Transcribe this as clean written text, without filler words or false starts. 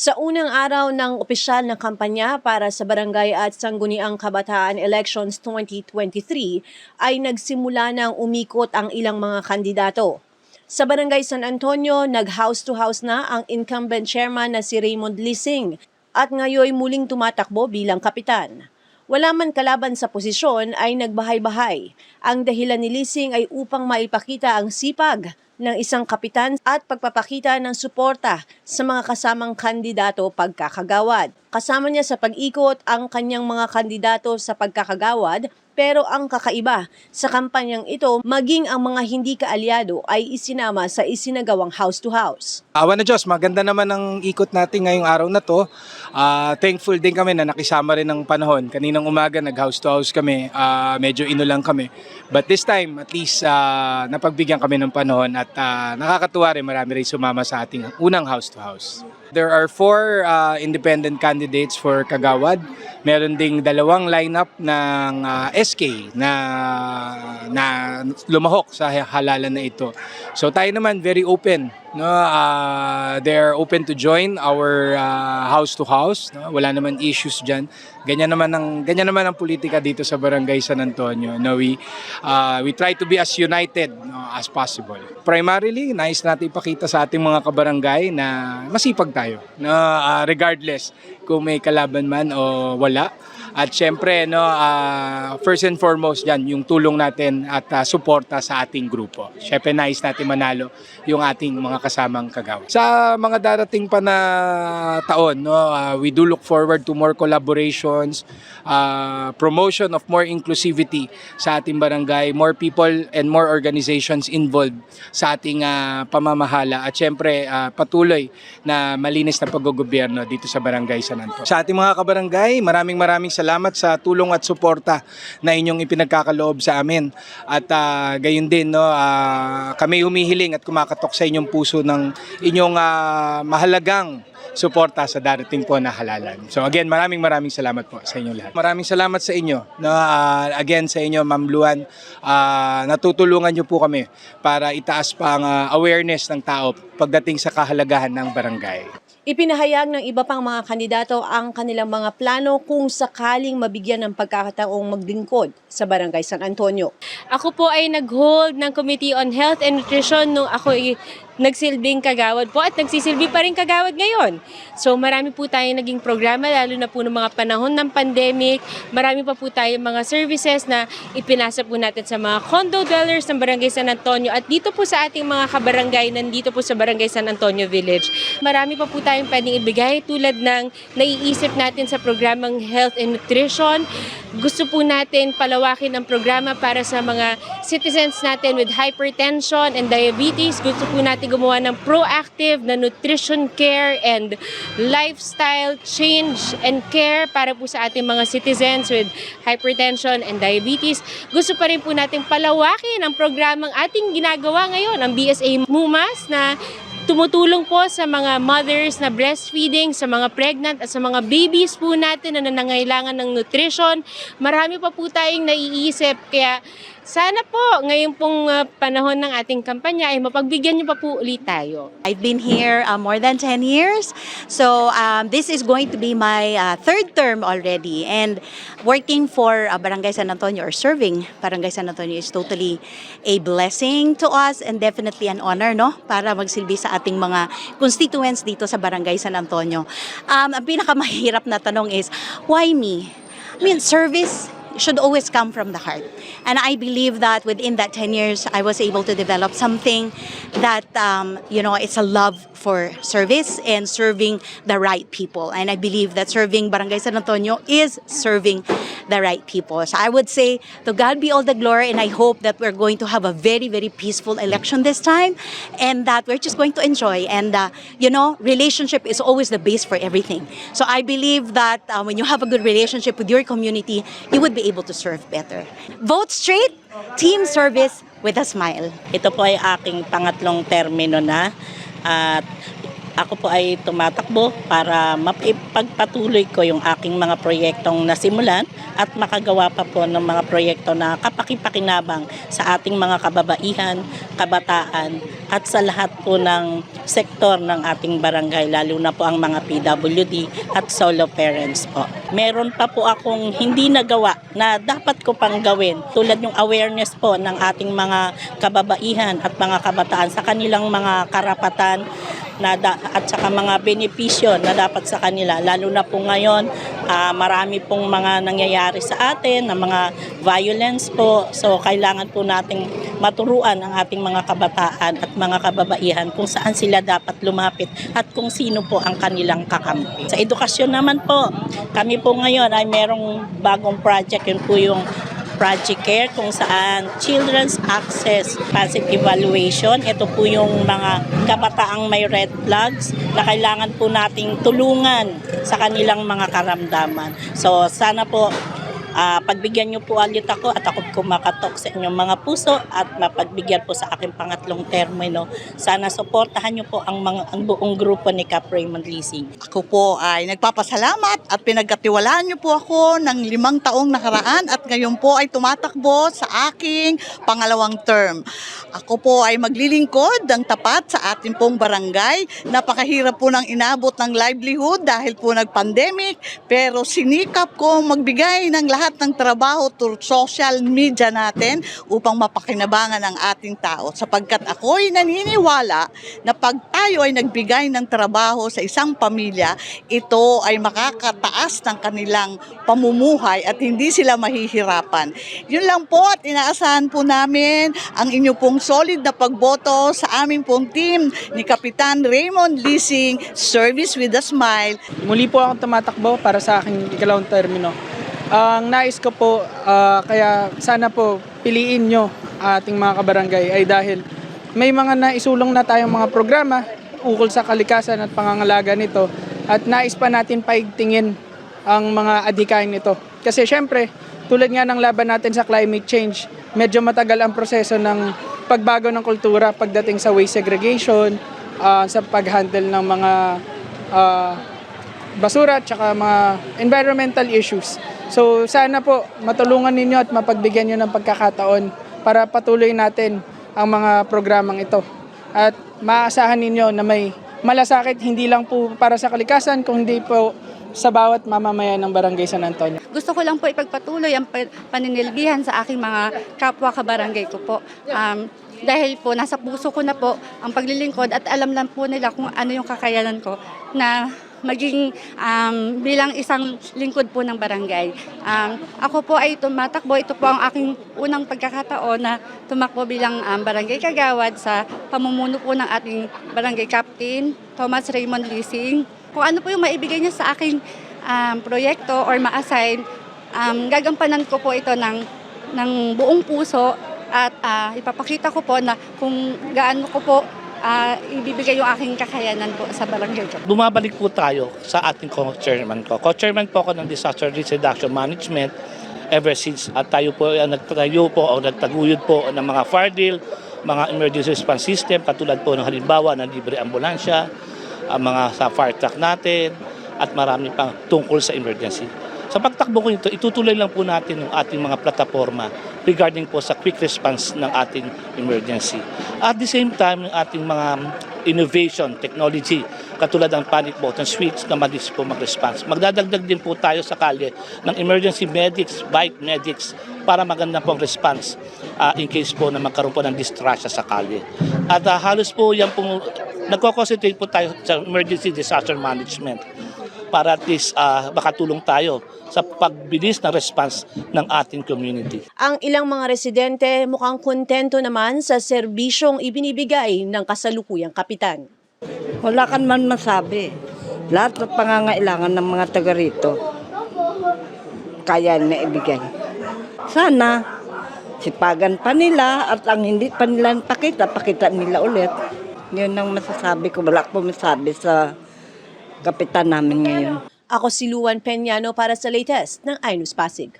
Sa unang araw ng opisyal na kampanya para sa Barangay at Sangguniang Kabataan Elections 2023 ay nagsimula ng umikot ang ilang mga kandidato. Sa Barangay San Antonio, nag-house-to-house na ang incumbent chairman na si Raymond Lising at ngayon muling tumatakbo bilang kapitan. Wala man kalaban sa posisyon ay nagbahay-bahay. Ang dahilan ni Lising ay upang maipakita ang sipag ng isang kapitan at pagpapakita ng suporta sa mga kasamang kandidato pagkakagawad. Kasama niya sa pag-ikot ang kanyang mga kandidato sa pagkakagawad, pero ang kakaiba sa kampanyang ito, maging ang mga hindi kaalyado ay isinama sa isinagawang house-to-house. Awa na Diyos, maganda naman ang ikot natin ngayong araw na to. Thankful din kami na nakisama rin ng panahon. Kaninang umaga nag-house to house kami, medyo inulang kami. But this time, at least napagbigyan kami ng panahon at nakakatuwa rin, marami rin sumama sa ating unang house to house. There are 4 independent candidates for Kagawad. Meron ding 2 lineup ng SK na lumahok sa halalan na ito. So tayo naman very open, no? They're open to join our house to house, no? Wala naman issues diyan. Ganyan naman ang politika dito sa Barangay San Antonio. No, we try to be as united, no, as possible. Primarily, nais natin ipakita sa ating mga kabarangay na masipag tayo, no, regardless kung may kalaban man o wala. At syempre, no, first and foremost yan, yung tulong natin at suporta sa ating grupo. Syempre, nais natin manalo yung ating mga kasamang kagawa. Sa mga darating pa na taon, no, we do look forward to more collaborations, promotion of more inclusivity sa ating barangay, more people and more organizations involved sa ating pamamahala. At syempre, patuloy na malinis na paggogobyerno dito sa Barangay San Antonio. Sa ating mga kabarangay, maraming salamat sa tulong at suporta na inyong ipinagkakaloob sa amin. At gayon din, no, kami humihiling at kumakatok sa inyong puso ng inyong mahalagang suporta sa darating po na halalan. So again, maraming salamat po sa inyo lahat. Maraming salamat sa inyo. No, again sa inyo, Ma'am Luan, natutulungan niyo po kami para itaas pa ang awareness ng tao pagdating sa kahalagahan ng barangay. Ipinahayag ng iba pang mga kandidato ang kanilang mga plano kung sakaling mabigyan ng pagkakataong maglingkod sa Barangay San Antonio. Ako po ay nag-hold ng Committee on Health and Nutrition nung ako ay nagsilbing kagawad po at nagsisilbi pa rin kagawad ngayon. So marami po tayong naging programa lalo na po ng mga panahon ng pandemic. Marami pa po tayong mga services na ipinasa po natin sa mga condo dwellers ng Barangay San Antonio at dito po sa ating mga kabarangay nandito po sa Barangay San Antonio Village. Marami pa po tayong pwedeng ibigay tulad ng naiisip natin sa programang Health and Nutrition. Gusto po natin palawakin ang programa para sa mga citizens natin with hypertension and diabetes. Gusto po natin gumawa ng proactive na nutrition care and lifestyle change and care para po sa ating mga citizens with hypertension and diabetes. Gusto pa rin po natin palawakin ang programang ating ginagawa ngayon, ang BSA MUMAS na tumutulong po sa mga mothers na breastfeeding, sa mga pregnant at sa mga babies po natin na nangangailangan ng nutrition. Marami pa po tayong naiisip kaya sana po ngayon pong panahon ng ating kampanya ay mapagbigyan niyo pa po ulit tayo. I've been here more than 10 years. So this is going to be my 3rd term already. And working for Barangay San Antonio or serving Barangay San Antonio is totally a blessing to us and definitely an honor, no? Para magsilbi sa ating mga constituents dito sa Barangay San Antonio. Ang pinakamahirap na tanong is, why me? I mean, service should always come from the heart. And I believe that within that 10 years, I was able to develop something that, it's a love for service and serving the right people. And I believe that serving Barangay San Antonio is serving the right people. So I would say, to God be all the glory, and I hope that we're going to have a very, very peaceful election this time, and that we're just going to enjoy. And, relationship is always the base for everything. So I believe that when you have a good relationship with your community, you would be able to serve better. Vote straight, team service with a smile. Ito po ay aking pangatlong termino na at ako po ay tumatakbo para mapagpatuloy ko yung aking mga proyektong nasimulan at makagawa pa po ng mga proyekto na kapakipakinabang sa ating mga kababaihan, kabataan at sa lahat po ng sektor ng ating barangay, lalo na po ang mga PWD at solo parents po. Meron pa po akong hindi nagawa na dapat ko pang gawin, tulad yung awareness po ng ating mga kababaihan at mga kabataan sa kanilang mga karapatan at saka mga benepisyo na dapat sa kanila. Lalo na po ngayon, marami pong mga nangyayari sa atin, na mga violence po. So kailangan po nating maturuan ang ating mga kabataan at mga kababaihan kung saan sila dapat lumapit at kung sino po ang kanilang kakampi. Sa edukasyon naman po, kami po ngayon ay merong bagong project, yun po yung Project Care, kung saan Children's Access Passive Evaluation. Ito po yung mga kabataang may red flags na kailangan po nating tulungan sa kanilang mga karamdaman. So sana po pagbigyan niyo po ulit ako at ako kumakatok sa inyong mga puso at mapagbigyan po sa aking pangatlong termino. Sana suportahan niyo po ang buong grupo ni Cap Raymond Leasing. Ako po ay nagpapasalamat at pinagkatiwalaan niyo po ako ng 5 taong nakaraan at ngayon po ay tumatakbo sa aking pangalawang term. Ako po ay maglilingkod ng tapat sa ating pong barangay. Napakahirap po ng inabot ng livelihood dahil po nag-pandemic, pero sinikap ko magbigay ng lahat ng trabaho through social media natin upang mapakinabangan ang ating tao. Sapagkat ako'y naniniwala na pag tayo ay nagbigay ng trabaho sa isang pamilya, ito ay makakataas ng kanilang pamumuhay at hindi sila mahihirapan. Yun lang po at inaasahan po namin ang inyo pong solid na pagboto sa aming pong team ni Kapitan Raymond Leasing, Service with a Smile. Muli po akong tumatakbo para sa aking ikalawang termino. Ang nais ko po, kaya sana po piliin nyo ating mga kabarangay ay dahil may mga naisulong na tayong mga programa ukol sa kalikasan at pangangalaga nito at nais pa natin paigtingin ang mga adhikain nito. Kasi syempre, tulad nga ng laban natin sa climate change, medyo matagal ang proseso ng pagbago ng kultura pagdating sa waste segregation, sa pag-handle ng mga basura at saka mga environmental issues. So sana po matulungan ninyo at mapagbigyan nyo ng pagkakataon para patuloy natin ang mga programang ito. At maaasahan ninyo na may malasakit hindi lang po para sa kalikasan, kundi po sa bawat mamamayan ng Barangay San Antonio. Gusto ko lang po ipagpatuloy ang paninilbihan sa aking mga kapwa kabarangay ko po. Dahil po nasa puso ko na po ang paglilingkod at alam lang po nila kung ano yung kakayanan ko na maging bilang isang lingkod po ng barangay. Ako po ay tumatakbo. Ito po ang aking unang pagkakataon na tumakbo bilang barangay kagawad sa pamumuno po ng ating barangay captain, Thomas Raymond Leasing. Kung ano po yung maibigay niya sa aking proyekto or ma-assign, gagampanan ko po ito ng buong puso at ipapakita ko po na kung gaano ko po ibibigay yung aking kakayanan po sa barangay ko. Bumabalik po tayo sa ating co-chairman ko. Co-chairman po ako ng Disaster Risk Reduction Management ever since at tayo po nagtayo po o nagtaguyod po ng mga fire drill, mga emergency response system, katulad po ng halimbawa ng libre ambulansya, mga sa fire truck natin, at marami pang tungkol sa emergency. Sa pagtakbo ko nito, itutuloy lang po natin yung ating mga plataforma regarding po sa quick response ng ating emergency. At the same time, yung ating mga innovation, technology, katulad ng panic button switch na mabilis po mag-response. Magdadagdag din po tayo sa kalye ng emergency medics, bike medics, para maganda po ang response in case po na magkaroon po ng distress sa kalye. At halos po yan po, nagko-concentrate po tayo sa emergency disaster management para at least makatulong tayo sa pagbilis na response ng ating community. Ang ilang mga residente mukhang kontento naman sa serbisyong ibinibigay ng kasalukuyang kapitan. Wala kan man masabi. Lahat ng pangangailangan ng mga taga rito, kaya na ibigay. Sana, sipagan pa nila at ang hindi pa nila pakita nila ulit. Yun ang masasabi ko. Wala ko masabi sa kapitan namin ngayon. Ako si Luan Peñano para sa latest ng iNews Pasig.